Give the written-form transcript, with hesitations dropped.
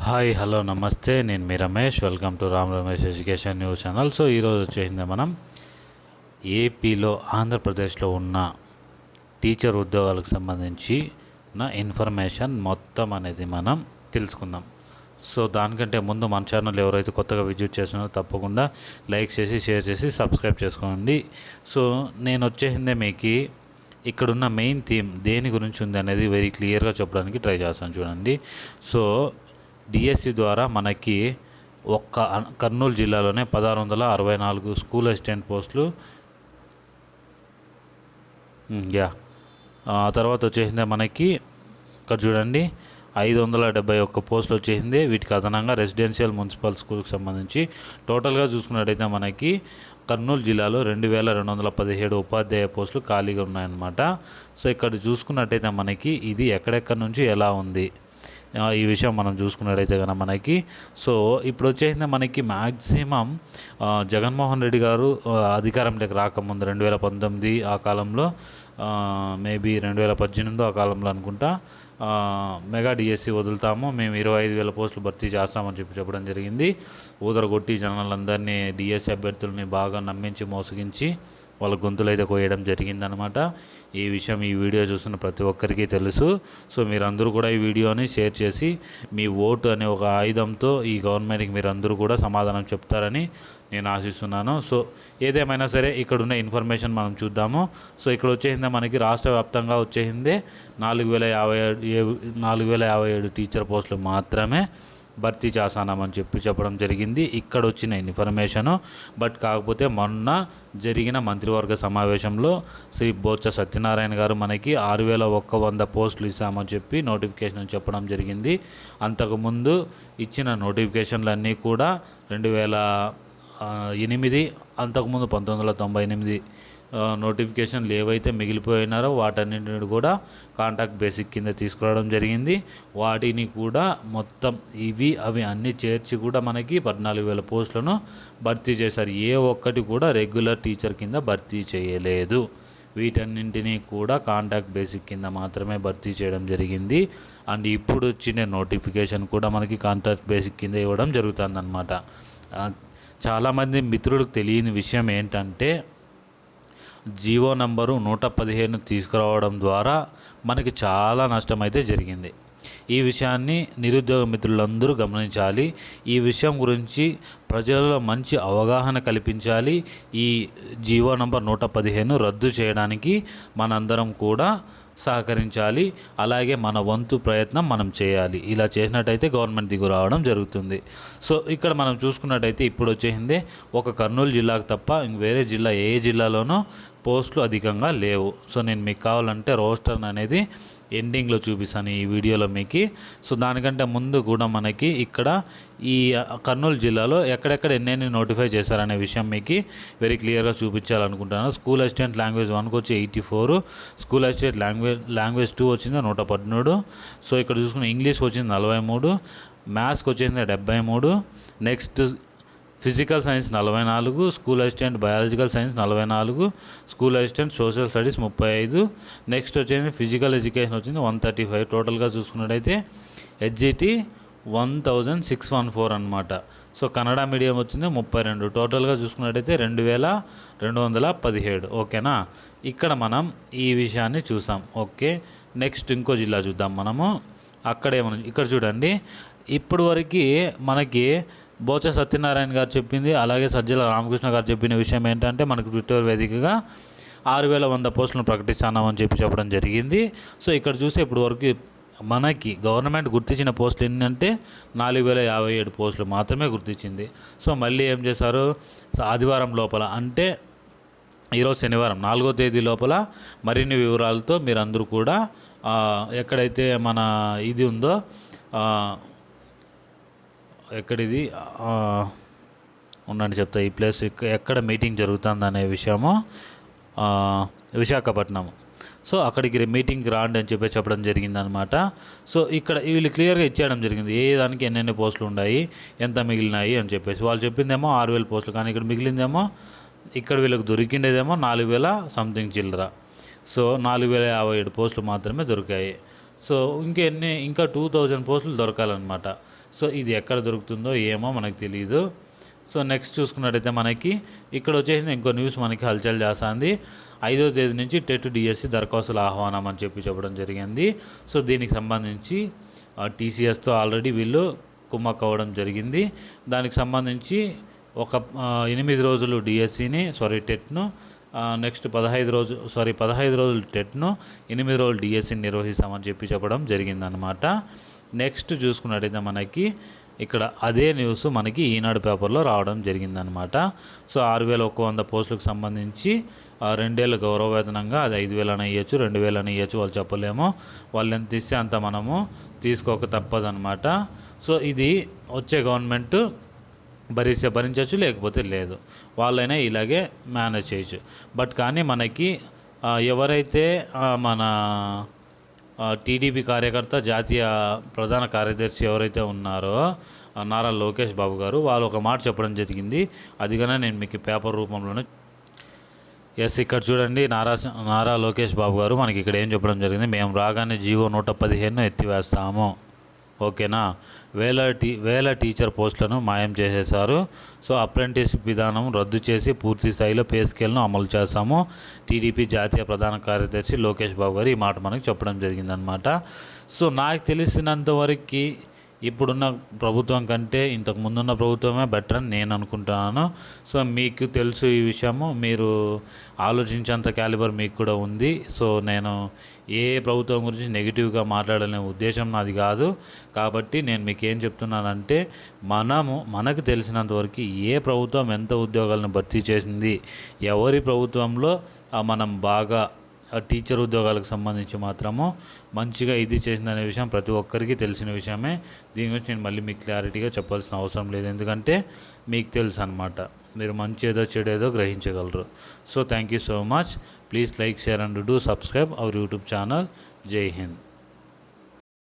Hi hello నమస్తే, నేను మీ Ramesh. Welcome to Ram Ramesh education news channel. So ఈరోజు వచ్చేసింది మనం ఏపీలో ఆంధ్రప్రదేశ్లో ఉన్న టీచర్ ఉద్యోగాలకు సంబంధించి ఇన్ఫర్మేషన్ మొత్తం అనేది మనం తెలుసుకుందాం. సో దానికంటే ముందు మన ఛానల్ ఎవరైతే కొత్తగా విజిట్ చేస్తున్నారో తప్పకుండా లైక్ చేసి షేర్ చేసి సబ్స్క్రైబ్ చేసుకోండి. సో నేను వచ్చేసిందే మీకు ఇక్కడున్న మెయిన్ థీమ్ దేని గురించి ఉంది అనేది వెరీ క్లియర్గా చెప్పడానికి ట్రై చేస్తాను. చూడండి. సో డిఎస్సి ద్వారా మనకి కర్నూలు జిల్లాలోనే 1664 స్కూల్ అసిస్టెంట్ పోస్టులు, తర్వాత వచ్చేసిందే మనకి ఇక్కడ చూడండి 571 పోస్టులు వచ్చేసింది. వీటికి అదనంగా రెసిడెన్షియల్ మున్సిపల్ స్కూల్కి సంబంధించి టోటల్గా చూసుకున్నట్టయితే మనకి కర్నూలు జిల్లాలో 2217 ఉపాధ్యాయ పోస్టులు ఖాళీగా ఉన్నాయన్నమాట. సో ఇక్కడ చూసుకున్నట్టయితే మనకి ఇది ఎక్కడెక్కడి నుంచి ఎలా ఉంది ఈ విషయం మనం చూసుకున్నట్టయితే కనుక మనకి సో ఇప్పుడు వచ్చేసింది మనకి మ్యాక్సిమం జగన్మోహన్ రెడ్డి గారు అధికారంలోకి రాకముందు 2019 ఆ కాలంలో, మేబీ 2018 ఆ కాలంలో అనుకుంటా, మెగా డిఎస్సి వదులుతాము, మేము 25,000 పోస్టులు భర్తీ చేస్తామని చెప్పడం జరిగింది. ఊదరగొట్టి జనాలందరినీ డిఎస్సి అభ్యర్థులని బాగా నమ్మించి మోసగించి వాళ్ళ గొంతులు అయితే కోయడం జరిగిందనమాట. ఈ విషయం ఈ వీడియో చూస్తున్న ప్రతి ఒక్కరికి తెలుసు. సో మీరందరూ కూడా ఈ వీడియోని షేర్ చేసి మీ ఓటు అనే ఒక ఆయుధంతో ఈ గవర్నమెంట్కి మీరందరూ కూడా సమాధానం చెప్తారని నేను ఆశిస్తున్నాను. సో ఏదేమైనా సరే ఇక్కడున్న ఇన్ఫర్మేషన్ మనం చూద్దాము. సో ఇక్కడ వచ్చేసిందే మనకి రాష్ట్ర వ్యాప్తంగా వచ్చేసిందే 4057 టీచర్ పోస్టులు మాత్రమే భర్తీ చేస్తామని చెప్పడం జరిగింది. ఇక్కడ వచ్చిన ఇన్ఫర్మేషను. బట్ కాకపోతే మొన్న జరిగిన మంత్రివర్గ సమావేశంలో శ్రీ బొత్స సత్యనారాయణ గారు మనకి 6100 పోస్టులు ఇస్తామని చెప్పి నోటిఫికేషన్ చెప్పడం జరిగింది. అంతకుముందు ఇచ్చిన నోటిఫికేషన్లన్నీ కూడా 2008, అంతకుముందు 1998 నోటిఫికేషన్లు ఏవైతే మిగిలిపోయినారో వాటన్నింటిని కూడా కాంట్రాక్ట్ బేసిక్ కింద తీసుకురావడం జరిగింది. వాటిని కూడా మొత్తం అవి అన్నీ చేర్చి కూడా మనకి 14,000 పోస్టులను భర్తీ చేశారు. ఏ ఒక్కటి కూడా రెగ్యులర్ టీచర్ కింద భర్తీ చేయలేదు. వీటన్నింటినీ కూడా కాంట్రాక్ట్ బేసిక్ కింద మాత్రమే భర్తీ చేయడం జరిగింది. అండ్ ఇప్పుడు వచ్చిన నోటిఫికేషన్ కూడా మనకి కాంట్రాక్ట్ బేసిక్ కింద ఇవ్వడం జరుగుతుందన్నమాట. చాలామంది మిత్రులకు తెలియని విషయం ఏంటంటే జీవో నంబరు 115 తీసుకురావడం ద్వారా మనకి చాలా నష్టం అయితే జరిగింది. ఈ విషయాన్ని నిరుద్యోగ మిత్రులందరూ గమనించాలి. ఈ విషయం గురించి ప్రజలలో మంచి అవగాహన కల్పించాలి. ఈ జీవో నంబర్ 115 రద్దు చేయడానికి మనందరం కూడా సహకరించాలి. అలాగే మన వంతు ప్రయత్నం మనం చేయాలి. ఇలా చేసినట్టయితే గవర్నమెంట్ దిగు రావడం జరుగుతుంది. సో ఇక్కడ మనం చూసుకున్నట్టయితే ఇప్పుడు వచ్చేసిందే ఒక కర్నూలు జిల్లాకు తప్ప ఇంక వేరే జిల్లా ఏ జిల్లాలోనూ పోస్టులు అధికంగా లేవు. సో నేను మీకు కావాలంటే రోస్టర్ అనేది ఎండింగ్లో చూపిస్తాను ఈ వీడియోలో మీకు. సో దానికంటే ముందు కూడా మనకి ఇక్కడ ఈ కర్నూలు జిల్లాలో ఎక్కడెక్కడ ఎన్నెన్ని నోటిఫై చేశారనే విషయం మీకు వెరీ క్లియర్గా చూపించాలనుకుంటున్నాను. స్కూల్ అసిస్టెంట్ లాంగ్వేజ్ 1కి వచ్చి 84, స్కూల్ అసిస్టెంట్ లాంగ్వేజ్ 2 వచ్చింది 113. సో ఇక్కడ చూసుకున్న ఇంగ్లీష్కి వచ్చింది 43, మ్యాథ్స్కి వచ్చింది 73, next physical science 44, school assistant biological science 44, school assistant social studies 35, next వచ్చేది ఫిజికల్ ఎడ్యుకేషన్ వచ్చింది 135. టోటల్గా చూసుకున్నట్టయితే హెచ్జిటి 1614 అనమాట. సో కన్నడ మీడియం వచ్చింది 32. టోటల్గా చూసుకున్నట్టయితే 2217. ఓకేనా. ఇక్కడ మనం ఈ విషయాన్ని చూసాం. ఓకే, నెక్స్ట్ ఇంకో జిల్లా చూద్దాం మనము. ఇక్కడ చూడండి, ఇప్పటి వరకు మనకి బొత్స సత్యనారాయణ గారు చెప్పింది, అలాగే సజ్జల రామకృష్ణ గారు చెప్పిన విషయం ఏంటంటే మనకు ట్విట్టర్ వేదికగా 6100 పోస్టులను ప్రకటిస్తున్నామని చెప్పడం జరిగింది. సో ఇక్కడ చూస్తే ఇప్పుడు వరకు మనకి గవర్నమెంట్ గుర్తించిన పోస్టులు ఏంటంటే 4057 పోస్టులు మాత్రమే గుర్తించింది. సో మళ్ళీ ఏం చేశారు, ఆదివారం లోపల అంటే ఈరోజు శనివారం 4వ తేదీ లోపల మరిన్ని వివరాలతో మీరందరూ కూడా ఎక్కడైతే మన ఇది ఉందో, ఎక్కడిది ఉండండి చెప్తా, ఈ ప్లేస్ ఎక్కడ మీటింగ్ జరుగుతుంది అనే విషయము విశాఖపట్నం. సో అక్కడికి మీటింగ్కి రాండి అని చెప్పడం జరిగిందనమాట. సో ఇక్కడ వీళ్ళు క్లియర్గా ఇచ్చేయడం జరిగింది ఏ దానికి ఎన్నెన్ని పోస్టులు ఉన్నాయి, ఎంత మిగిలినాయి అని చెప్పేసి. వాళ్ళు చెప్పిందేమో 6,000 పోస్టులు, కానీ ఇక్కడ మిగిలిందేమో ఇక్కడ వీళ్ళకి దొరికిండేదేమో 4,000 సంథింగ్ చిల్లర. సో 4,057 పోస్టులు మాత్రమే దొరికాయి. సో ఇంకా 2000 పోస్టులు దొరకాలన్నమాట. సో ఇది ఎక్కడ దొరుకుతుందో ఏమో మనకు తెలియదు. సో నెక్స్ట్ చూసుకున్నట్టయితే మనకి ఇక్కడ వచ్చేసింది ఇంకో న్యూస్ మనకి హల్చల్ చేస్తుంది. 5వ తేదీ నుంచి టెట్ డిఎస్సి దరఖాస్తుల ఆహ్వానం అని చెప్పడం జరిగింది. సో దీనికి సంబంధించి టీసీఎస్తో ఆల్రెడీ వీళ్ళు కుమ్మక్క అవ్వడం జరిగింది. దానికి సంబంధించి ఒక 8 రోజులు డిఎస్సిని టెట్ను, నెక్స్ట్ 15 రోజులు టెట్ను, 8 రోజులు డిఎస్సిని నిర్వహిస్తామని చెప్పడం జరిగిందనమాట. నెక్స్ట్ చూసుకున్నట్టయితే మనకి ఇక్కడ అదే న్యూస్ మనకి ఈనాడు పేపర్లో రావడం జరిగిందనమాట. సో 6100 పోస్టులకు సంబంధించి 2 ఏళ్ళ గౌరవ వేతనంగా అది 5000 అని ఇవ్వచ్చు, 2000 అని ఇవ్వచ్చు, వాళ్ళు చెప్పలేము. వాళ్ళు ఎంత ఇస్తే అంత మనము తీసుకోక తప్పదనమాట. సో ఇది వచ్చే గవర్నమెంట్ భరించవచ్చు, లేకపోతే లేదు, వాళ్ళైనా ఇలాగే మేనేజ్ చేయొచ్చు. బట్ కానీ మనకి ఎవరైతే మన టీడీపీ కార్యకర్త, జాతీయ ప్రధాన కార్యదర్శి ఎవరైతే ఉన్నారో నారా లోకేష్ బాబు గారు, వాళ్ళు ఒక మాట చెప్పడం జరిగింది. అది కన్నా నేను మీకు పేపర్ రూపంలోనే ఇక్కడ చూడండి. నారా లోకేష్ బాబు గారు మనకి ఇక్కడ ఏం చెప్పడం జరిగింది, మేము రాగానే జీవో 115 ఎత్తివేస్తాము, ఓకేనా. వేల టీచర్ పోస్టులను మాయం చేసేశారు. సో అప్రెంటిస్షిప్ విధానం రద్దు చేసి పూర్తి స్థాయిలో పే స్కేల్ను అమలు చేస్తాము. టీడీపీ జాతీయ ప్రధాన కార్యదర్శి లోకేష్ బాబు గారు ఈ మాట మనకు చెప్పడం జరిగిందనమాట. సో నాకు తెలిసినంతవరకు ఇప్పుడున్న ప్రభుత్వం కంటే ఇంతకు ముందున్న ప్రభుత్వమే బెటర్ అని నేను అనుకుంటున్నాను. సో మీకు తెలుసు ఈ విషయము, మీరు ఆలోచించేంత క్యాలిబర్ మీకు కూడా ఉంది. సో నేను ఏ ప్రభుత్వం గురించి నెగిటివ్గా మాట్లాడాలనే ఉద్దేశం నాది కాదు. కాబట్టి నేను మీకు ఏం చెప్తున్నానంటే, మనకు తెలిసినంతవరకు ఏ ప్రభుత్వం ఎంత ఉద్యోగాలను భర్తీ చేసింది, ఎవరి ప్రభుత్వంలో మనం బాగా టీచర్ ఉద్యోగాలకు సంబంధించి మాత్రము మంచిగా ఇది చేసిందనే విషయం ప్రతి ఒక్కరికి తెలిసిన విషయమే. దీని గురించి నేను మళ్ళీ మీకు క్లారిటీగా చెప్పాల్సిన అవసరం లేదు, ఎందుకంటే మీకు తెలుసు అనమాట, మీరు మంచి ఏదో చెడు ఏదో గ్రహించగలరు. So thank you so much. Please like, share and do subscribe our YouTube channel. జై హింద్.